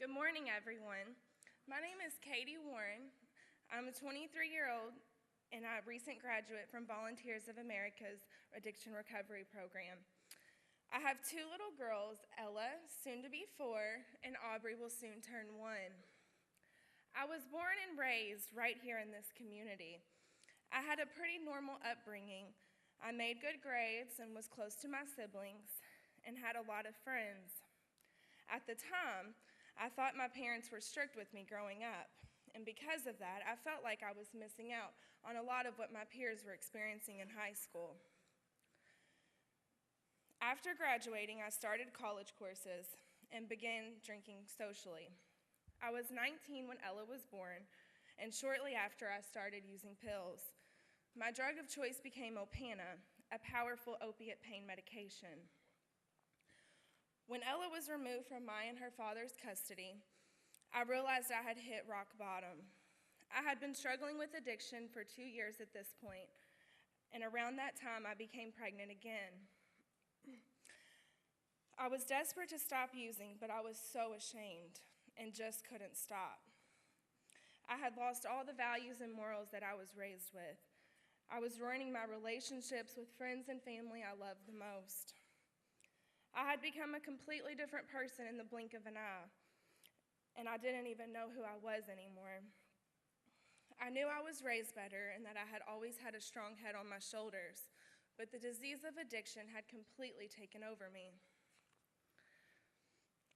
Good morning, everyone. My name is Katie Warren. I'm a 23-year-old and a recent graduate from Volunteers of America's Addiction Recovery Program. I have two little girls, Ella, soon to be 4, and Aubrey will soon turn 1. I was born and raised right here in this community. I had a pretty normal upbringing. I made good grades and was close to my siblings and had a lot of friends. At the time, I thought my parents were strict with me growing up, and because of that, I felt like I was missing out on a lot of what my peers were experiencing in high school. After graduating, I started college courses and began drinking socially. I was 19 when Ella was born, and shortly after, I started using pills. My drug of choice became Opana, a powerful opiate pain medication. When Ella was removed from my and her father's custody, I realized I had hit rock bottom. I had been struggling with addiction for 2 years at this point, and around that time, I became pregnant again. I was desperate to stop using, but I was so ashamed and just couldn't stop. I had lost all the values and morals that I was raised with. I was ruining my relationships with friends and family I loved the most. I had become a completely different person in the blink of an eye, and I didn't even know who I was anymore. I knew I was raised better and that I had always had a strong head on my shoulders, but the disease of addiction had completely taken over me.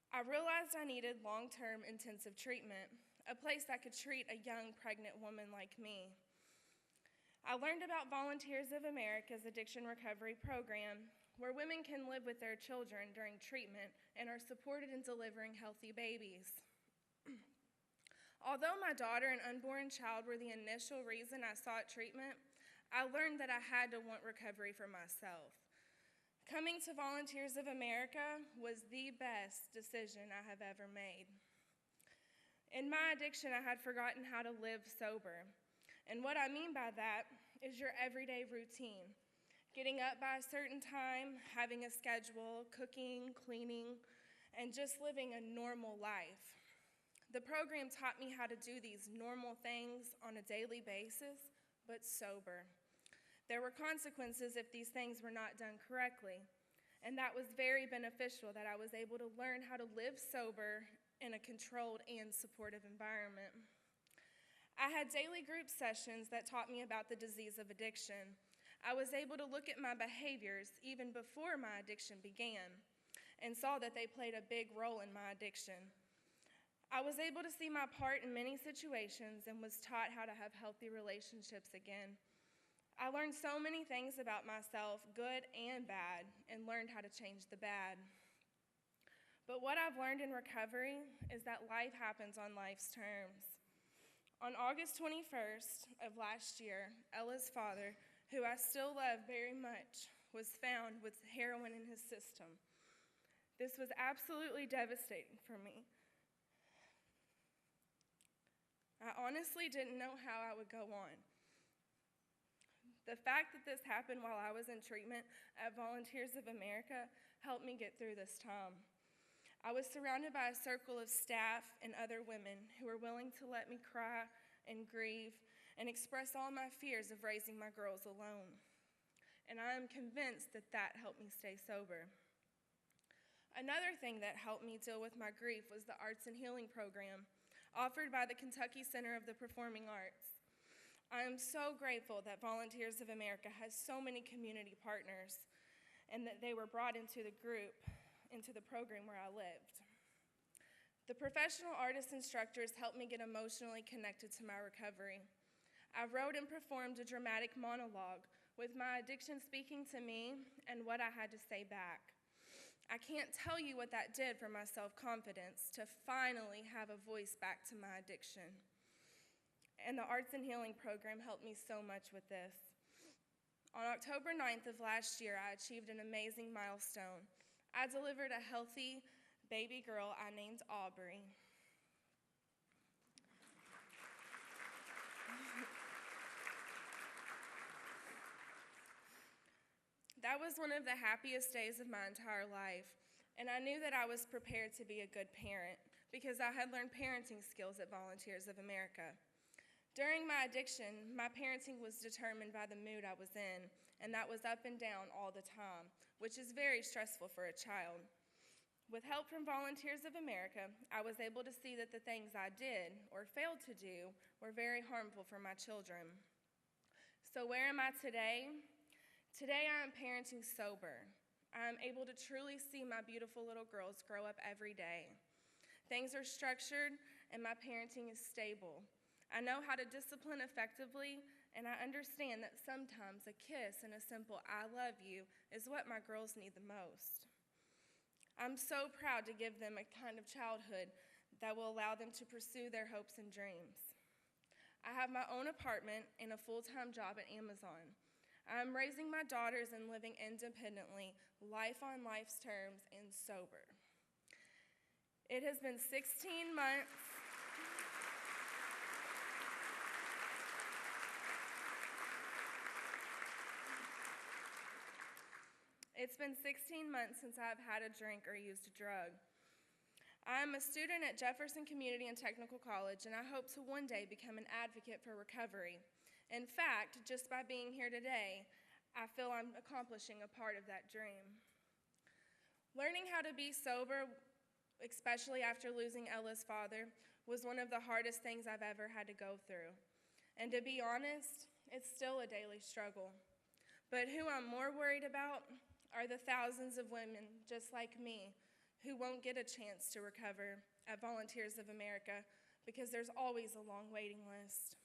I realized I needed long-term intensive treatment, a place that could treat a young pregnant woman like me. I learned about Volunteers of America's Addiction Recovery Program, where women can live with their children during treatment and are supported in delivering healthy babies. Although my daughter and unborn child were the initial reason I sought treatment, I learned that I had to want recovery for myself. Coming to Volunteers of America was the best decision I have ever made. In my addiction, I had forgotten how to live sober. And what I mean by that is your everyday routine. Getting up by a certain time, having a schedule, cooking, cleaning, and just living a normal life. The program taught me how to do these normal things on a daily basis, but sober. There were consequences if these things were not done correctly, and that was very beneficial that I was able to learn how to live sober in a controlled and supportive environment. I had daily group sessions that taught me about the disease of addiction. I was able to look at my behaviors even before my addiction began and saw that they played a big role in my addiction. I was able to see my part in many situations and was taught how to have healthy relationships again. I learned so many things about myself, good and bad, and learned how to change the bad. But what I've learned in recovery is that life happens on life's terms. On August 21st of last year, Ella's father, who I still love very much, was found with heroin in his system. This was absolutely devastating for me. I honestly didn't know how I would go on. The fact that this happened while I was in treatment at Volunteers of America helped me get through this time. I was surrounded by a circle of staff and other women who were willing to let me cry and grieve and express all my fears of raising my girls alone. And I am convinced that that helped me stay sober. Another thing that helped me deal with my grief was the Arts and Healing Program offered by the Kentucky Center of the Performing Arts. I am so grateful that Volunteers of America has so many community partners and that they were brought into the program where I lived. The professional artist instructors helped me get emotionally connected to my recovery. I wrote and performed a dramatic monologue with my addiction speaking to me and what I had to say back. I can't tell you what that did for my self-confidence to finally have a voice back to my addiction. And the Arts and Healing Program helped me so much with this. On October 9th of last year, I achieved an amazing milestone. I delivered a healthy baby girl I named Aubrey. That was one of the happiest days of my entire life. And I knew that I was prepared to be a good parent because I had learned parenting skills at Volunteers of America. During my addiction, my parenting was determined by the mood I was in, and that was up and down all the time, which is very stressful for a child. With help from Volunteers of America, I was able to see that the things I did or failed to do were very harmful for my children. So where am I today? Today I am parenting sober. I am able to truly see my beautiful little girls grow up every day. Things are structured and my parenting is stable. I know how to discipline effectively, and I understand that sometimes a kiss and a simple "I love you" is what my girls need the most. I'm so proud to give them a kind of childhood that will allow them to pursue their hopes and dreams. I have my own apartment and a full-time job at Amazon. I'm raising my daughters and living independently, life on life's terms, and sober. It has been 16 months. It's been 16 months since I've had a drink or used a drug. I'm a student at Jefferson Community and Technical College, and I hope to one day become an advocate for recovery. In fact, just by being here today, I feel I'm accomplishing a part of that dream. Learning how to be sober, especially after losing Ella's father, was one of the hardest things I've ever had to go through. And to be honest, it's still a daily struggle. But who I'm more worried about are the thousands of women just like me who won't get a chance to recover at Volunteers of America because there's always a long waiting list.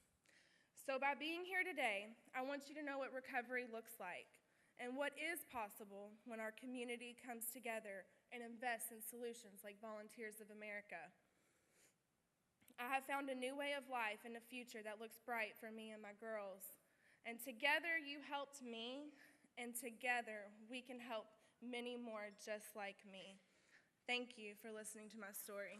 So by being here today, I want you to know what recovery looks like and what is possible when our community comes together and invests in solutions like Volunteers of America. I have found a new way of life and a future that looks bright for me and my girls. And together you helped me, and together we can help many more just like me. Thank you for listening to my story.